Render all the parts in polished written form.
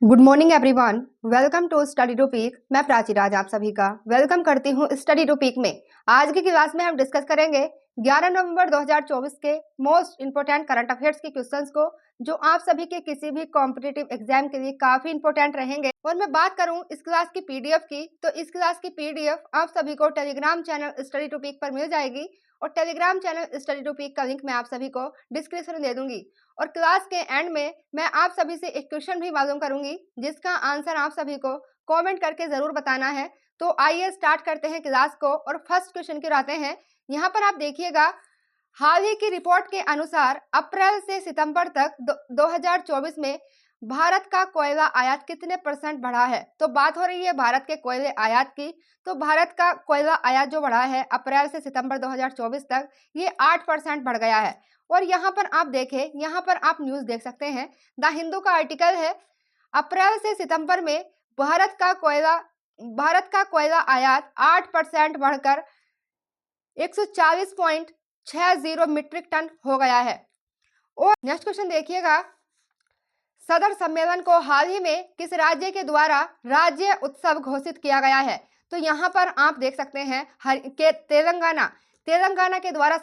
Good morning everyone, welcome to study topic. मैं प्राची राज आप सभी का वेलकम करती हूँ स्टडी टॉपिक में। आज की क्लास में हम डिस्कस करेंगे 11 नवंबर 2024 के मोस्ट इंपोर्टेंट करंट अफेयर्स के क्वेश्चंस को, जो आप सभी के किसी भी कॉम्पिटिटिव एग्जाम के लिए काफी इंपोर्टेंट रहेंगे। और मैं बात करूं इस क्लास की पीडीएफ की, तो इस क्लास की पीडीएफ आप सभी को टेलीग्राम चैनल स्टडी टॉपिक पर मिल जाएगी और टेलीग्राम चैनल स्टडी टॉपिक का लिंक मैं आप सभी को डिस्क्रिप्शन में दे दूंगी। और क्लास के एंड में मैं आप सभी से एक क्वेश्चन भी मालूम करूंगी, जिसका आंसर आप सभी को कमेंट करके जरूर बताना है। तो आइए स्टार्ट करते हैं क्लास को और फर्स्ट क्वेश्चन की ओर आते हैं। यहाँ पर आप देखिएगा, हाल ही की रिपोर्ट के अनुसार अप्रैल से सितंबर तक 2024 में भारत का कोयला आयात कितने % बढ़ा है। तो बात हो रही है भारत के कोयले आयात की। तो भारत का कोयला आयात जो बढ़ा है अप्रैल से सितंबर 2024 तक, ये 8% बढ़ गया है। और यहाँ पर आप देखें, यहाँ पर आप न्यूज देख सकते हैं, द हिंदू का आर्टिकल है, अप्रैल से सितंबर में भारत का कोयला आयात 8% बढ़कर 140.60 मीट्रिक टन हो गया है। और नेक्स्ट क्वेश्चन देखिएगा, सदर सम्मेलन को हाल ही में किस राज्य के द्वारा राज्य उत्सव घोषित किया गया है। तो यहाँ पर आप देख सकते हैं तेलंगाना के द्वारा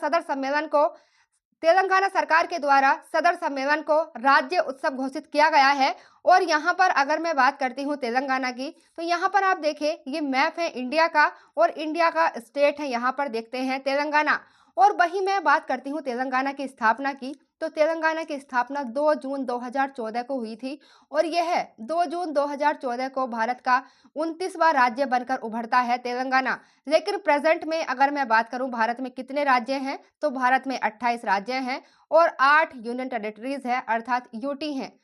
तेलंगाना सरकार के द्वारा सदर सम्मेलन को राज्य उत्सव घोषित किया गया है। और यहाँ पर अगर मैं बात करती हूँ तेलंगाना की, तो यहाँ पर आप देखें, ये मैप है इंडिया का और इंडिया का स्टेट है, यहाँ पर देखते हैं तेलंगाना। और वहीं मैं बात करती हूँ तेलंगाना की स्थापना की, तो तेलंगाना की स्थापना 2 जून 2014 को हुई थी। और यह 2 जून 2014 को भारत का 29वां राज्य बनकर उभरता है तेलंगाना। लेकिन प्रेजेंट में अगर मैं बात करूं भारत में कितने राज्य हैं, तो भारत में 28 राज्य हैं और 8 यूनियन टेरिटरीज है, अर्थात यूटी हैं,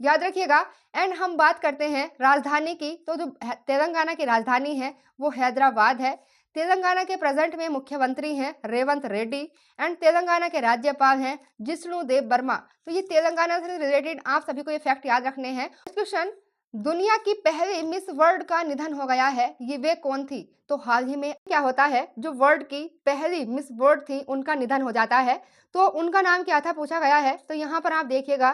याद रखिएगा। एंड हम बात करते हैं राजधानी की, तो जो तेलंगाना की राजधानी है वो हैदराबाद है। तेलंगाना के प्रेजेंट में मुख्यमंत्री हैं रेवंत रेड्डी एंड तेलंगाना के राज्यपाल हैं जिष्णु देव वर्मा। तो ये तेलंगाना से रिलेटेड आप सभी को ये फैक्ट याद रखने हैं। क्वेश्चन, दुनिया की पहली मिस वर्ल्ड का निधन हो गया है, ये वे कौन थी। तो हाल ही में क्या होता है, जो वर्ल्ड की पहली मिस वर्ल्ड थी उनका निधन हो जाता है। तो उनका नाम क्या था पूछा गया है। तो यहाँ पर आप देखिएगा,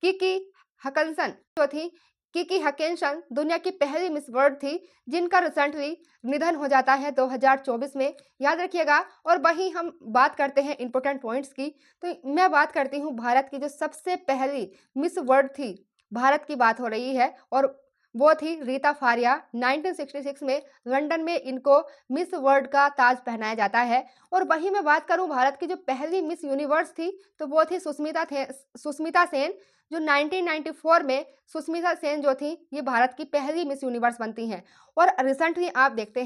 किकी हकिंसन जो थी, किकी हकिंसन दुनिया की पहली मिस वर्ल्ड थी, जिनका रिसेंटली निधन हो जाता है 2024 में, याद रखिएगा। और वहीं हम बात करते हैं इंपॉर्टेंट पॉइंट्स की, तो मैं बात करती हूँ भारत की जो सबसे पहली मिस वर्ल्ड थी, भारत की बात हो रही है, और वो थी रीता फारिया। 1966 में लंदन में इनको मिस वर्ल्ड का ताज पहनाया जाता है। और वहीं मैं बात करूं भारत की जो पहली मिस यूनिवर्स थी, तो वो थी सुष्मिता सेन, जो 1994 में सुष्मिता सेन जो थी, ये भारत की पहली मिस यूनिवर्स बनती हैं। और रिसेंटली आप देखते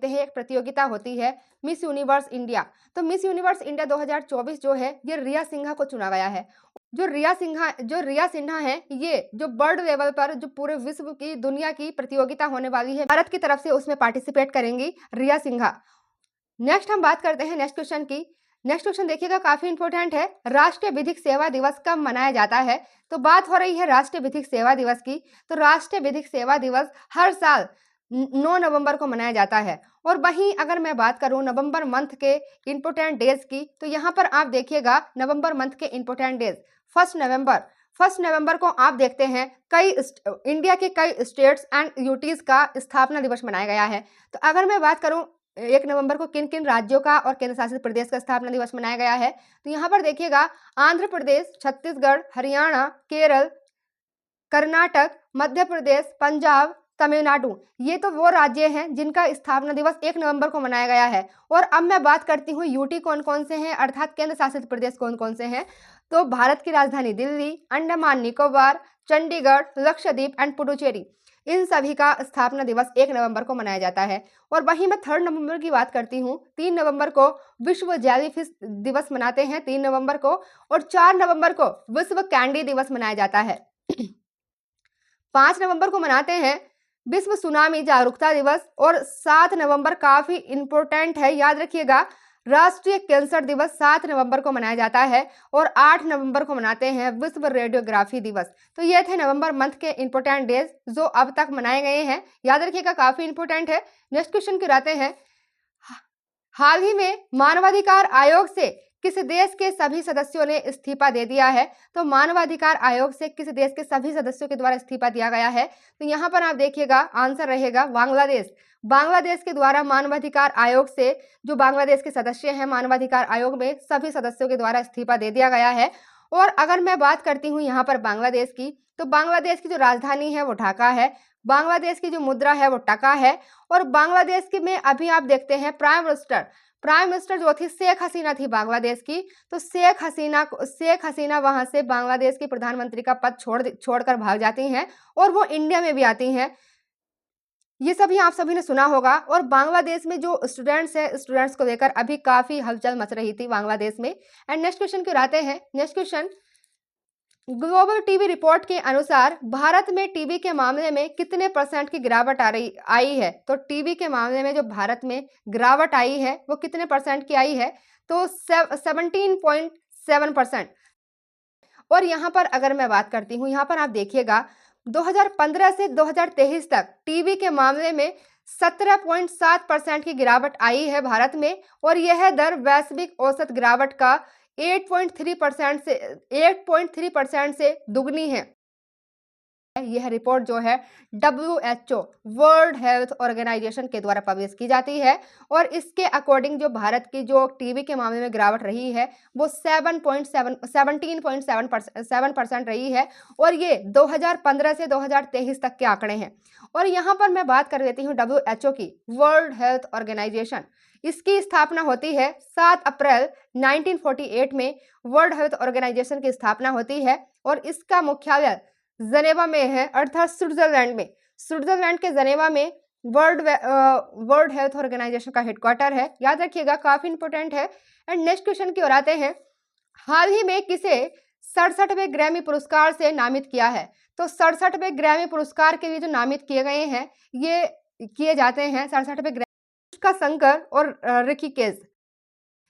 हैं एक प्रतियोगिता होती है मिस यूनिवर्स इंडिया। तो मिस यूनिवर्स इंडिया 2024 जो है, ये रिया सिन्हा को चुना गया है। जो रिया सिन्हा है, ये जो वर्ल्ड लेवल पर जो पूरे विश्व की दुनिया की प्रतियोगिता होने वाली है, भारत की तरफ से उसमें पार्टिसिपेट करेंगी रिया सिन्हा। नेक्स्ट हम बात करते हैं नेक्स्ट क्वेश्चन की। नेक्स्ट क्वेश्चन देखिएगा, काफी इंपॉर्टेंट है, राष्ट्रीय विधिक सेवा दिवस कब मनाया जाता है। तो बात हो रही है राष्ट्रीय विधिक सेवा दिवस की। तो राष्ट्रीय विधिक सेवा दिवस हर साल 9 नवंबर को मनाया जाता है। और वहीं अगर मैं बात करूं नवंबर मंथ के इंपोर्टेंट डेज की, तो यहाँ पर आप देखिएगा नवंबर मंथ के इंपोर्टेंट डेज, फर्स्ट नवंबर को आप देखते हैं इंडिया के कई स्टेट्स एंड यूटीज का स्थापना दिवस मनाया गया है। तो अगर मैं बात करूं 1 नवंबर को किन किन राज्यों का और केंद्र शासित प्रदेश का स्थापना दिवस मनाया गया है, तो यहाँ पर देखिएगा आंध्र प्रदेश, छत्तीसगढ़, हरियाणा, केरल, कर्नाटक, मध्य प्रदेश, पंजाब, तमिलनाडु, ये तो वो राज्य हैं जिनका स्थापना दिवस 1 नवंबर को मनाया गया है। और अब मैं बात करती हूँ यूटी कौन कौन से हैं, अर्थात केंद्र शासित प्रदेश कौन कौन से हैं। तो भारत की राजधानी दिल्ली, अंडमान निकोबार, चंडीगढ़, लक्षद्वीप एंड पुडुचेरी, इन सभी का स्थापना दिवस 1 नवंबर को मनाया जाता है। और वहीं मैं 3 नवंबर की बात करती हूँ, 3 नवंबर को विश्व जेलीफिश दिवस मनाते हैं 3 नवंबर को, और 4 नवंबर को विश्व कैंडी दिवस मनाया जाता है। 5 नवंबर को मनाते हैं विश्व सुनामी जागरूकता दिवस, और 7 नवंबर काफी इंपोर्टेंट है, याद रखिएगा, राष्ट्रीय कैंसर दिवस 7 नवंबर को मनाया जाता है। और 8 नवंबर को मनाते हैं विश्व रेडियोग्राफी दिवस। तो ये थे नवंबर मंथ के इंपोर्टेंट डेज जो अब तक मनाए गए हैं, याद रखिएगा, काफी इंपोर्टेंट है। नेक्स्ट क्वेश्चन की आते हैं, हाल ही में मानवाधिकार आयोग से किस देश के सभी सदस्यों ने इस्तीफा दे दिया है? तो मानवाधिकार आयोग से किस देश के सभी सदस्यों के द्वारा इस्तीफा दिया गया है? तो यहाँ पर आप देखिएगा आंसर रहेगा बांग्लादेश। बांग्लादेश के द्वारा मानवाधिकार आयोग से जो बांग्लादेश के सदस्य हैं मानवाधिकार आयोग में सभी सदस्यों के द्वारा इस्तीफा दे दिया गया है। और अगर मैं बात करती हूँ यहाँ पर बांग्लादेश की, तो बांग्लादेश की जो राजधानी है वो ढाका है, बांग्लादेश की जो मुद्रा है वो टका है। और बांग्लादेश की में अभी आप देखते हैं प्राइम मिनिस्टर जो थी शेख हसीना थी बांग्लादेश की। तो शेख हसीना वहां से बांग्लादेश की प्रधानमंत्री का पद छोड़कर भाग जाती हैं और वो इंडिया में भी आती हैं। ये सभी आप सभी ने सुना होगा। और बांग्लादेश में जो स्टूडेंट्स हैं, स्टूडेंट्स को लेकर अभी काफी हलचल मच रही थी बांग्लादेश में। एंड नेक्स्ट क्वेश्चन की ओर आते हैं। Next question, global TB report के अनुसार भारत में टीबी के मामले में कितने परसेंट की गिरावट आई है? तो टीबी के मामले में जो भारत में गिरावट आई है वो कितने परसेंट की आई है? तो 17.7%। और यहाँ पर अगर मैं बात करती हूँ, यहाँ पर आप देखिएगा 2015 से 2023 तक टीबी के मामले में 17.7% की गिरावट आई है भारत में। और यह दर वैश्विक औसत गिरावट का 8.3% से दुगनी है। यह रिपोर्ट जो है WHO वर्ल्ड हेल्थ ऑर्गेनाइजेशन के द्वारा पब्लिश की जाती है। और इसके अकॉर्डिंग जो भारत की जो टीबी के मामले में गिरावट रही है वो 17.7% रही है। और ये 2015 से 2023 तक के आंकड़े हैं। और यहाँ पर मैं बात कर लेती हूँ WHO की, वर्ल्ड हेल्थ ऑर्गेनाइजेशन। इसकी स्थापना होती है 7 अप्रैल 1948 में वर्ल्ड हेल्थ ऑर्गेनाइजेशन की स्थापना होती है। और इसका मुख्यालय जनेवा में है, अर्थात स्विट्जरलैंड में। स्विट्जरलैंड के जनेवा में वर्ल्ड हेल्थ ऑर्गेनाइजेशन का हेडक्वार्टर है। याद रखिएगा, काफी इंपोर्टेंट है। एंड नेक्स्ट क्वेश्चन की ओर आते हैं। हाल ही में किसे 67वें ग्रैमी पुरस्कार से नामित किया है? तो 67वें ग्रैमी पुरस्कार के लिए जो नामित किए गए हैं ये किए जाते हैं 67वें ग्रैमी शंकर और रिकी केज,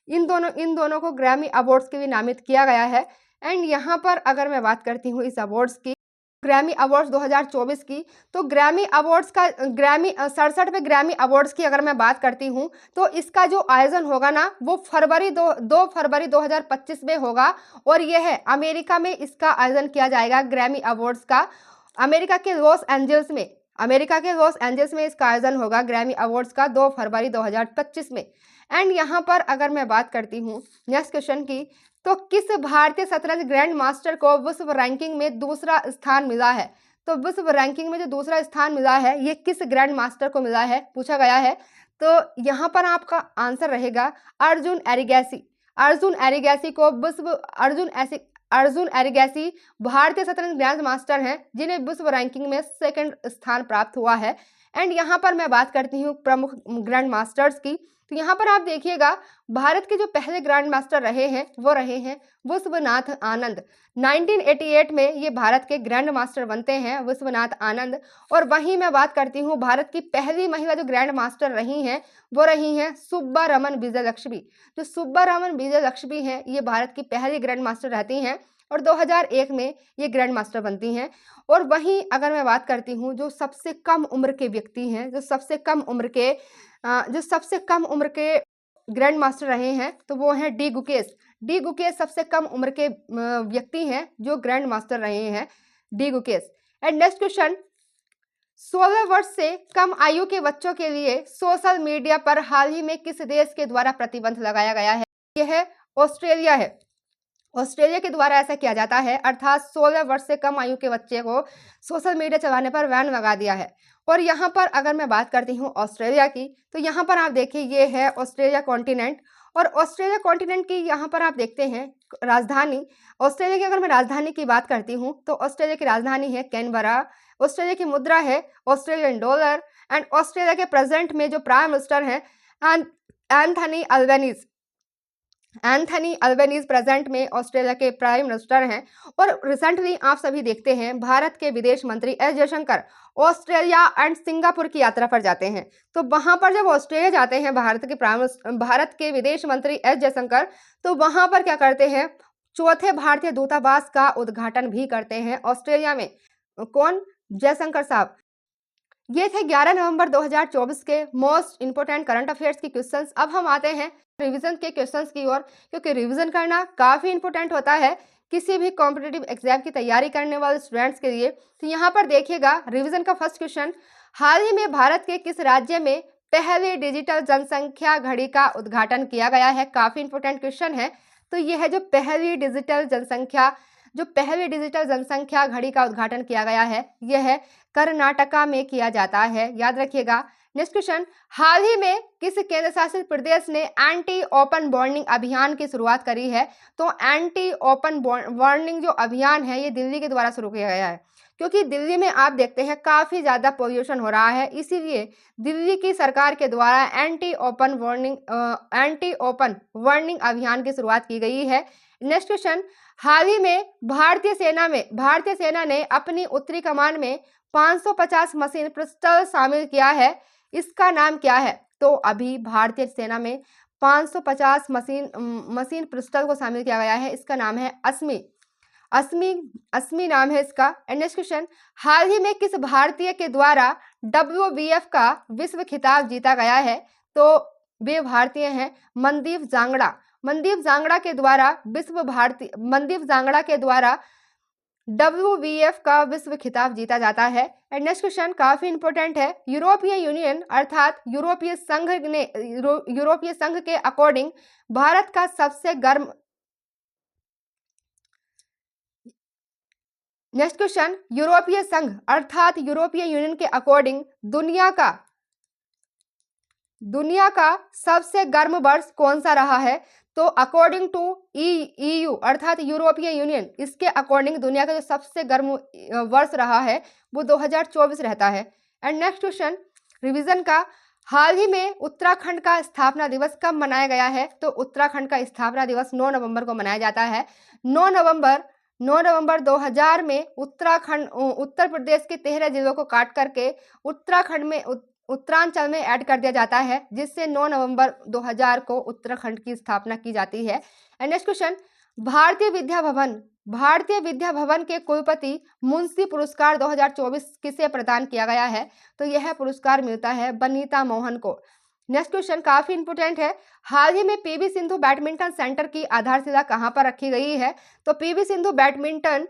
इन दोनों को ग्रैमी अवार्ड्स के लिए नामित किया गया है। एंड यहाँ पर अगर मैं बात करती हूँ इस अवार्ड्स की, ग्रैमी अवार्ड्स 2024 की, तो ग्रैमी अवार्ड्स का 67वें ग्रैमी अवार्ड्स की अगर मैं बात करती हूँ तो इसका जो आयोजन होगा ना वो 2 फरवरी 2025 में होगा। और यह है अमेरिका में इसका आयोजन किया जाएगा ग्रैमी अवार्ड्स का, अमेरिका के लॉस एंजल्स में इसका आयोजन होगा ग्रैमी अवार्ड्स का 2 फरवरी 2025 में। एंड यहाँ पर अगर मैं बात करती हूँ नेक्स्ट क्वेश्चन की, तो किस भारतीय शतरंज ग्रैंड मास्टर को विश्व रैंकिंग में दूसरा स्थान मिला है? तो विश्व रैंकिंग में जो दूसरा स्थान मिला है ये किस ग्रैंड मास्टर को मिला है, पूछा गया है। तो यहाँ पर आपका आंसर रहेगा अर्जुन एरिगैसी को अर्जुन एरिगैसी भारतीय शतरंज ग्रैंड मास्टर हैं जिन्हें विश्व रैंकिंग में 2nd स्थान प्राप्त हुआ है। एंड यहाँ पर मैं बात करती हूँ प्रमुख ग्रैंड मास्टर्स की, तो यहाँ पर आप देखिएगा भारत के जो पहले ग्रैंड मास्टर रहे हैं वो रहे हैं विश्वनाथ आनंद। 1988 में ये भारत के ग्रैंड मास्टर बनते हैं विश्वनाथ आनंद। और वहीं मैं बात करती हूँ भारत की पहली महिला जो ग्रैंड मास्टर रही हैं वो रही हैं सुब्बारमन विजयलक्ष्मी। जो सुब्बारमन विजयलक्ष्मी हैं ये भारत की पहली ग्रैंड मास्टर रहती हैं और 2001 में ये ग्रैंड मास्टर बनती हैं। और वहीं अगर मैं बात करती हूँ जो सबसे कम उम्र के व्यक्ति हैं, जो सबसे कम उम्र के ग्रैंड मास्टर रहे हैं तो वो हैं डी गुकेश सबसे कम उम्र के व्यक्ति हैं जो ग्रैंड मास्टर रहे हैं, D Gukesh. And next question, 16 वर्ष से कम आयु के बच्चों के लिए सोशल मीडिया पर हाल ही में किस देश के द्वारा प्रतिबंध लगाया गया है? यह ऑस्ट्रेलिया है। ऑस्ट्रेलिया के द्वारा ऐसा किया जाता है, अर्थात 16 वर्ष से कम आयु के बच्चे को सोशल मीडिया चलाने पर बैन लगा दिया है। और यहाँ पर अगर मैं बात करती हूँ ऑस्ट्रेलिया की, तो यहाँ पर आप देखिए ये है ऑस्ट्रेलिया कॉन्टिनेंट। और ऑस्ट्रेलिया कॉन्टिनेंट की यहाँ पर आप देखते हैं राजधानी, ऑस्ट्रेलिया की अगर मैं राजधानी की बात करती हूँ तो ऑस्ट्रेलिया की राजधानी है कैनबरा। ऑस्ट्रेलिया की मुद्रा है ऑस्ट्रेलियन डॉलर। एंड ऑस्ट्रेलिया के प्रेजेंट में जो प्राइम मिनिस्टर हैं एंथनी अल्बनीज प्रेजेंट में ऑस्ट्रेलिया के प्राइम मिनिस्टर हैं। और रिसेंटली आप सभी देखते हैं भारत के विदेश मंत्री S Jaishankar Australia and Singapore की यात्रा पर जाते हैं। तो वहां पर जब ऑस्ट्रेलिया जाते हैं भारत के विदेश मंत्री एस जयशंकर, तो वहां पर क्या करते हैं, चौथे भारतीय दूतावास का उद्घाटन भी करते हैं ऑस्ट्रेलिया में। कौन? जयशंकर साहब। ये थे 11 नवंबर 2024 के मोस्ट इंपोर्टेंट करंट अफेयर्स के क्वेश्चंस। अब हम आते हैं रिवीजन के क्वेश्चंस की ओर, क्योंकि रिवीजन करना काफ़ी इंपॉर्टेंट होता है किसी भी कॉम्पिटिटिव एग्जाम की तैयारी करने वाले स्टूडेंट्स के लिए। तो यहाँ पर देखिएगा रिवीजन का फर्स्ट क्वेश्चन, हाल ही में भारत के किस राज्य में पहली डिजिटल जनसंख्या घड़ी का उद्घाटन किया गया है? काफ़ी इंपॉर्टेंट क्वेश्चन है। तो यह है जो पहली डिजिटल जनसंख्या घड़ी का उद्घाटन किया गया है, यह है कर्नाटका में किया जाता है, याद रखिएगा। नेक्स्ट क्वेश्चन, हाल ही में किस केंद्र शासित प्रदेश ने एंटी ओपन बॉर्निंग अभियान की शुरुआत करी है? तो एंटी ओपन बॉर्निंग जो अभियान है ये दिल्ली के द्वारा शुरू किया गया है, क्योंकि दिल्ली में आप देखते हैं काफी ज्यादा पोल्यूशन हो रहा है, इसीलिए दिल्ली की सरकार के द्वारा एंटी ओपन वार्निंग अभियान की शुरुआत की गई है। नेक्स्ट क्वेश्चन, हाल ही में भारतीय सेना ने अपनी उत्तरी कमान में 550 मशीन पिस्टल शामिल किया है, इसका नाम क्या है? तो अभी भारतीय सेना में 550 मशीन पिस्टल को शामिल किया गया है, इसका नाम है अस्मी नाम है इसका। एंड नेक्स्ट क्वेश्चन, हाल ही में किस भारतीय के द्वारा WBF का विश्व खिताब जीता गया है? तो वे भारतीय हैं मनदीप जांगड़ा के द्वारा WBF का विश्व खिताब जीता जाता है। एंड नेक्स्ट क्वेश्चन काफी इंपॉर्टेंट है, यूरोपीय यूनियन अर्थात यूरोपीय संघ के अकॉर्डिंग भारत का सबसे गर्म नेक्स्ट क्वेश्चन, यूरोपीय संघ अर्थात यूरोपीय यूनियन के अकॉर्डिंग दुनिया का सबसे गर्म वर्ष कौन सा रहा है? तो अकॉर्डिंग टू EU अर्थात यूरोपीय यूनियन, इसके अकॉर्डिंग दुनिया का जो सबसे गर्म वर्ष रहा है वो 2024 रहता है। एंड नेक्स्ट क्वेश्चन रिवीजन का, हाल ही में उत्तराखंड का स्थापना दिवस कब मनाया गया है? तो उत्तराखंड का स्थापना दिवस 9 नवंबर को मनाया जाता है। 9 नवंबर 2000 में उत्तर प्रदेश के 13 जिलों को काट करके उत्तरांचल में ऐड कर दिया जाता है, जिससे 9 नवंबर 2000 को उत्तराखंड की स्थापना की जाती है। And next question, Bharatiya Vidya Bhavan के कुलपति मुंशी पुरस्कार 2024 किसे प्रदान किया गया है? तो यह पुरस्कार मिलता है बनीता मोहन को। नेक्स्ट क्वेश्चन काफी इंपोर्टेंट है, हाल ही में PV सिंधु बैडमिंटन सेंटर की आधारशिला कहां पर रखी गई है? तो PV सिंधु बैडमिंटन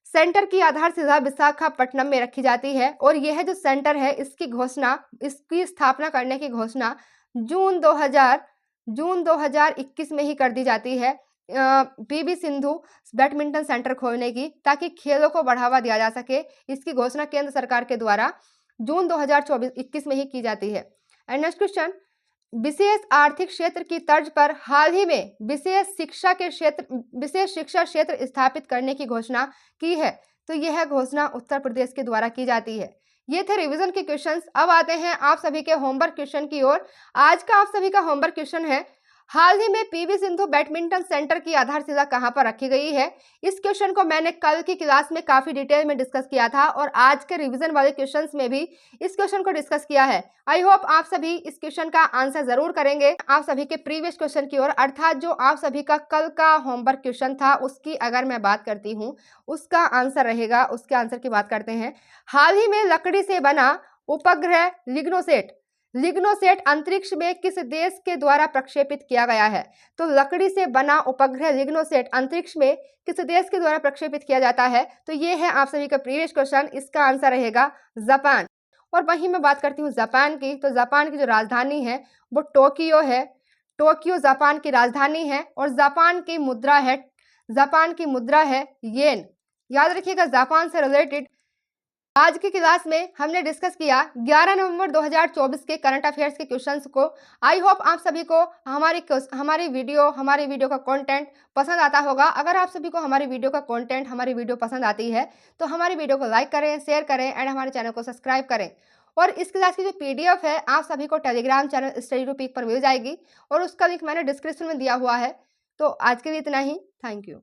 सेंटर की आधारशिला विशाखापट्टनम में रखी जाती है, और यह जो सेंटर है इसकी स्थापना करने की घोषणा जून 2021 में ही कर दी जाती है, PV सिंधु बैडमिंटन सेंटर खोलने की, ताकि खेलों को बढ़ावा दिया जा सके। इसकी घोषणा केंद्र सरकार के द्वारा जून 2021 में ही की जाती है। एंड नेक्स्ट क्वेश्चन, विशेष आर्थिक क्षेत्र की तर्ज पर हाल ही में विशेष शिक्षा क्षेत्र स्थापित करने की घोषणा की है, तो यह घोषणा उत्तर प्रदेश के द्वारा की जाती है। ये थे रिवीजन के क्वेश्चंस। अब आते हैं आप सभी के होमवर्क क्वेश्चन की ओर। आज का आप सभी का होमवर्क क्वेश्चन है, हाल ही में PV सिंधु बैडमिंटन सेंटर की आधारशिला कहां पर रखी गई है? इस क्वेश्चन को मैंने कल की क्लास में काफी डिटेल में डिस्कस किया था, और आज के रिवीजन वाले क्वेश्चंस में भी इस क्वेश्चन को डिस्कस किया है। आई होप आप सभी इस क्वेश्चन का आंसर जरूर करेंगे। आप सभी के प्रीवियस क्वेश्चन की ओर, अर्थात जो आप सभी का कल का होमवर्क क्वेश्चन था उसकी अगर मैं बात करती हूँ, उसका आंसर रहेगा, उसके आंसर की बात करते हैं। हाल ही में लकड़ी से बना उपग्रह लिग्नोसेट अंतरिक्ष में किस देश के द्वारा प्रक्षेपित किया गया है? तो लकड़ी से बना उपग्रह लिग्नोसेट अंतरिक्ष में किस देश के द्वारा प्रक्षेपित किया जाता है? तो ये है आप सभी का प्रीवियस क्वेश्चन, इसका आंसर रहेगा जापान। और वहीं मैं बात करती हूँ जापान की, तो जापान की जो राजधानी है वो टोक्यो है। टोक्यो जापान की राजधानी है, और जापान की मुद्रा है येन। याद रखिएगा, जापान से रिलेटेड आज की क्लास में हमने डिस्कस किया 11 नवंबर 2024 के करंट अफेयर्स के क्वेश्चंस को। आई होप आप सभी को हमारी वीडियो का कंटेंट पसंद आता होगा। अगर आप सभी को हमारी वीडियो पसंद आती है तो हमारी वीडियो को लाइक करें, शेयर करें एंड हमारे चैनल को सब्सक्राइब करें। और इस क्लास की जो PDF है आप सभी को Telegram channel study to peak पर मिल जाएगी, और उसका लिंक मैंने डिस्क्रिप्शन में दिया हुआ है। तो आज के लिए इतना ही, थैंक यू।